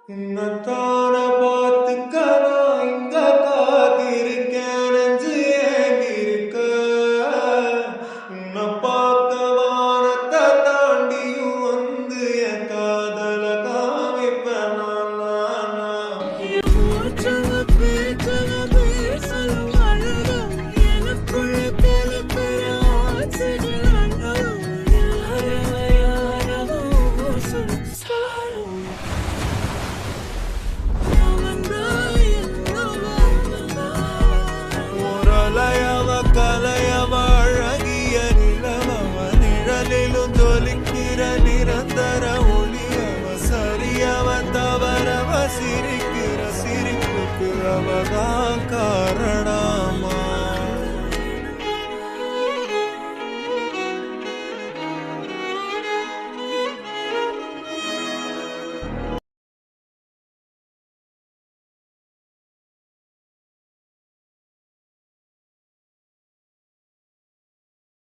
உன்னத்தான பார்த்துக்க நான் இங்க காத்திருக்கேன் நெஞ்சு ஏங்கிருக்க உன்னை பார்க்க வானத்தை தாண்டியும் வந்து என் காதல காமிப்பேன் நான். கலையவ அழகிய நிலவவ நிழலிலும் ஜொலிக்கிற நிரந்தர ஒளியவ சரியவ தவறவ சிரிக்கிற சிரிப்புக்கு அவதான் காரணம்.